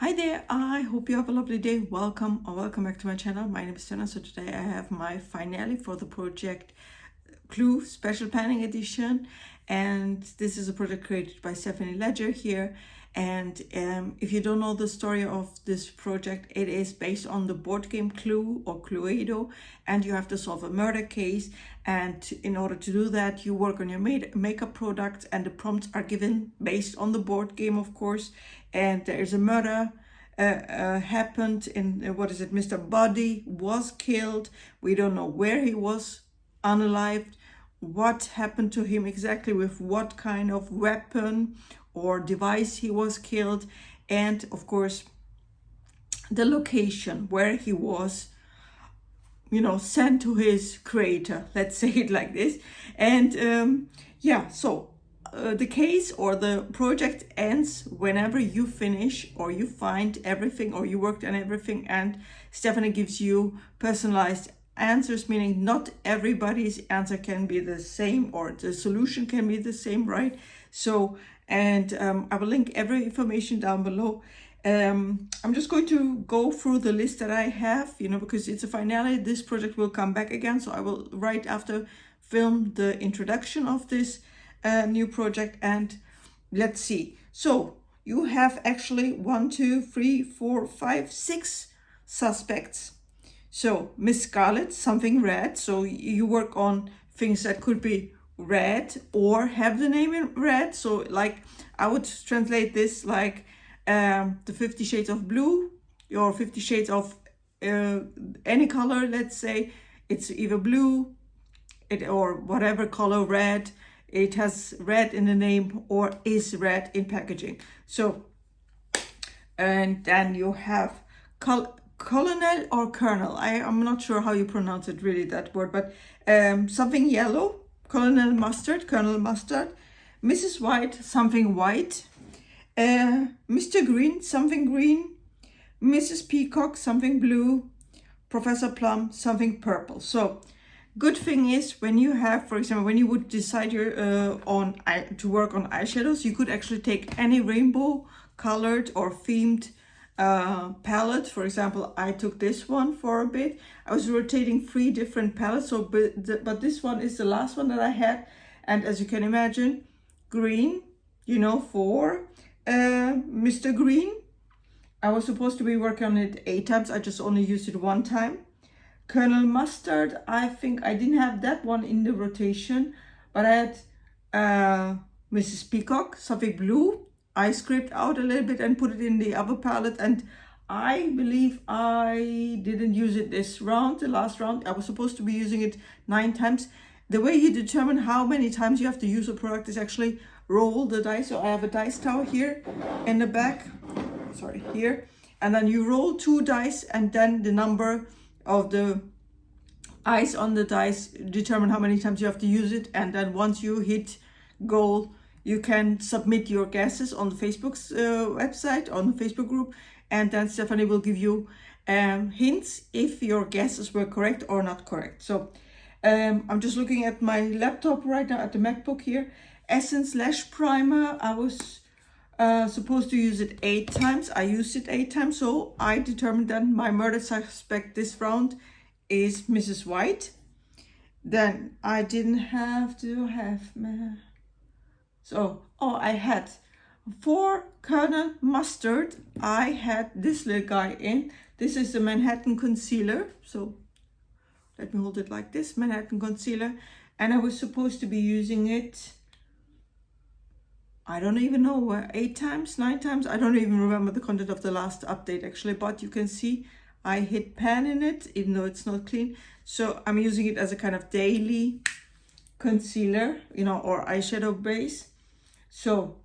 Hi there, I hope you have a lovely day. Welcome or welcome back to my channel. My name is Tana. So today I have my finale for the project Clue Special Panning Edition, and this is a project created by Stephanie Ledger here. And if you don't know the story of this project, it is based on the board game Clue or Cluedo, and you have to solve a murder case. And in order to do that, you work on your makeup products, and the prompts are given based on the board game, of course. And there is a murder happened in Mr. Boddy was killed. We don't know where he was unalived, what happened to him exactly, with what kind of weapon or device he was killed, and of course the location where he was, sent to his creator, let's say it like this. And the case or the project ends whenever you finish or you find everything or you worked on everything, and Stephanie gives you personalized answers, meaning not everybody's answer can be the same or the solution can be the same, right? So, and I will link every information down below. I'm just going to go through the list that I have, because it's a finale. This project will come back again, so I will right after film the introduction of this new project. And let's see. So you have actually 1, 2, 3, 4, 5, 6 suspects. So Miss Scarlet, something red. So you work on things that could be red or have the name in red. So like I would translate this like the 50 Shades of Blue or 50 Shades of any color. Let's say it's either blue or whatever color, red. It has red in the name or is red in packaging. So, and then you have colonel or colonel. I'm not sure how you pronounce it really, that word, but something yellow, Colonel Mustard, Colonel Mustard, Mrs. White, something white, Mr. Green, something green, Mrs. Peacock, something blue, Professor Plum, something purple. So good thing is when you have, for example, when you would decide to work on eyeshadows, you could actually take any rainbow colored or themed palette. For example, I took this one for a bit. I was rotating 3 different palettes, so but this one is the last one that I had. And as you can imagine, green, for Mr. Green. I was supposed to be working on it 8 times. I just only used it 1 time. Colonel Mustard, I think I didn't have that one in the rotation, but I had Mrs. Peacock, something blue. I scraped out a little bit and put it in the other palette, and I believe I didn't use it this round, the last round. I was supposed to be using it 9 times. The way you determine how many times you have to use a product is actually roll the dice. So I have a dice tower here in the back, here, and then you roll 2 dice, and then the number of the eyes on the dice determine how many times you have to use it. And then once you hit goal, you can submit your guesses on the Facebook's website, on the Facebook group, and then Stephanie will give you hints if your guesses were correct or not correct. So I'm just looking at my laptop right now, at the MacBook here. Essence Lash Primer, I was supposed to use it 8 times. I used it 8 times, so I determined that my murder suspect this round is Mrs. White. Then I didn't have to have I had for Colonel Mustard, I had this little guy in. This is the Manhattan Concealer. So let me hold it like this, Manhattan Concealer. And I was supposed to be using it, I don't even know, 8 times, 9 times. I don't even remember the content of the last update actually, but you can see I hit pan in it, even though it's not clean. So I'm using it as a kind of daily concealer, or eyeshadow base. So,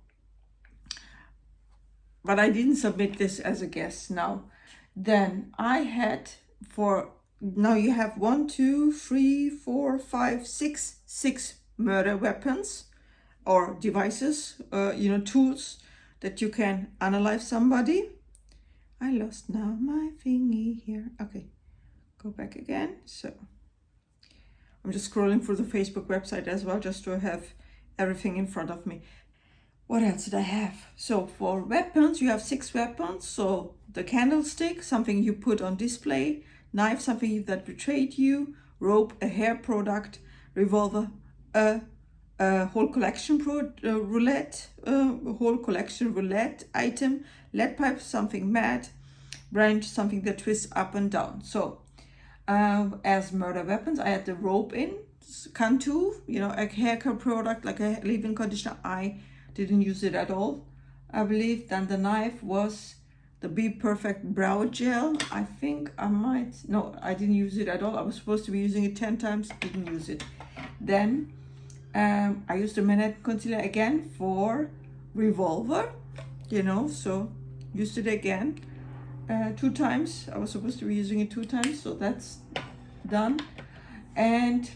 but I didn't submit this as a guess now. Then I had now you have 1, 2, 3, 4, 5, 6 murder weapons or devices, tools that you can analyze somebody. I lost now my thingy here. Okay, go back again. So I'm just scrolling through the Facebook website as well, just to have everything in front of me. What else did I have? So for weapons, you have 6 weapons. So the candlestick, something you put on display, knife, something that betrayed you, rope, a hair product, revolver, a whole collection roulette, whole collection roulette item, lead pipe, something mad, branch, something that twists up and down. So as murder weapons, I had the rope in, Cantu, you know, a haircare product like a leave-in conditioner. I didn't use it at all, I believe. Then the knife was the Be Perfect brow gel. I think I might, no, I didn't use it at all. I was supposed to be using it 10 times, didn't use it. Then I used the Manhattan concealer again for revolver, you know, so used it again 2 times. I was supposed to be using it 2 times, so that's done. And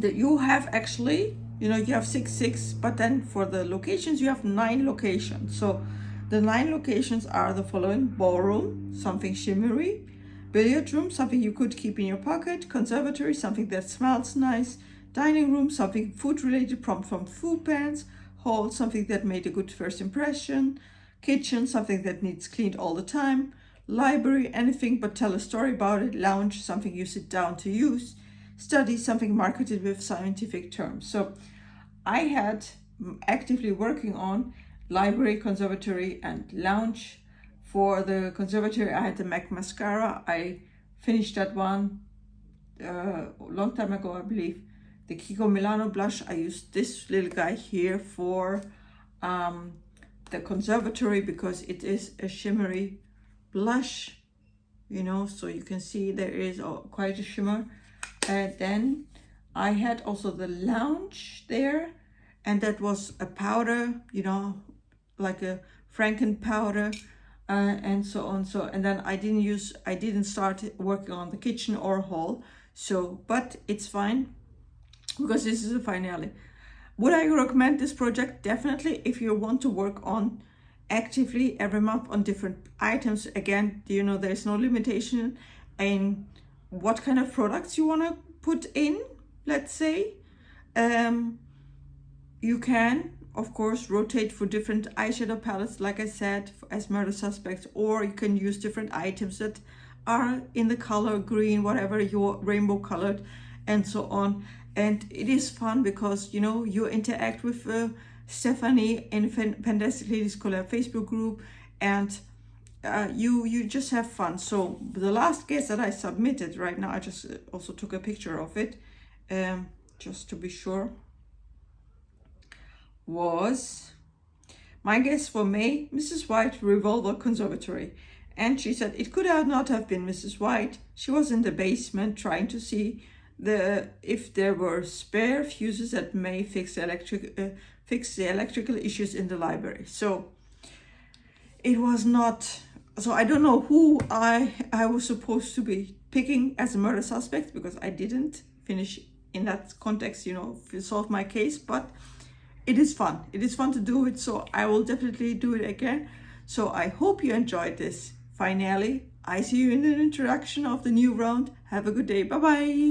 you have actually, you know, you have 6, but then for the locations, you have 9 locations. So the 9 locations are the following: ballroom, something shimmery; billiard room, something you could keep in your pocket; conservatory, something that smells nice; dining room, something food related, prompt from food pans; hall, something that made a good first impression; kitchen, something that needs cleaned all the time; library, anything but tell a story about it; lounge, something you sit down to use; study, something marketed with scientific terms. So I had actively working on library, conservatory, and lounge. For the conservatory, I had the MAC mascara. I finished that one a long time ago, I believe. The Kiko Milano blush, I used this little guy here for the conservatory because it is a shimmery blush, you know, so you can see there is quite a shimmer. Then I had also the lounge there, and that was a powder, you know, like a Franken powder, and so on. So, and then I didn't start working on the kitchen or hall. So, but it's fine because this is a finale. Would I recommend this project? Definitely, if you want to work on actively every month on different items. Again, you know, there's no limitation in what kind of products you want to put in, let's say. You can, of course, rotate for different eyeshadow palettes, like I said, as murder suspects, or you can use different items that are in the color green, whatever, your rainbow colored, and so on. And it is fun because, you know, you interact with Stephanie in Fantastic Ladies Collab Facebook group, and you just have fun. So the last guess that I submitted right now, I just also took a picture of it, just to be sure, was my guess for May, Mrs. White, Revolver, Conservatory. And she said it could not have been Mrs. White. She was in the basement trying to see if there were spare fuses that may fix the electrical issues in the library. So it was not. So I don't know who I was supposed to be picking as a murder suspect, because I didn't finish in that context, you know, solve my case. But it is fun. It is fun to do it. So I will definitely do it again. So I hope you enjoyed this finale. I see you in the introduction of the new round. Have a good day. Bye-bye.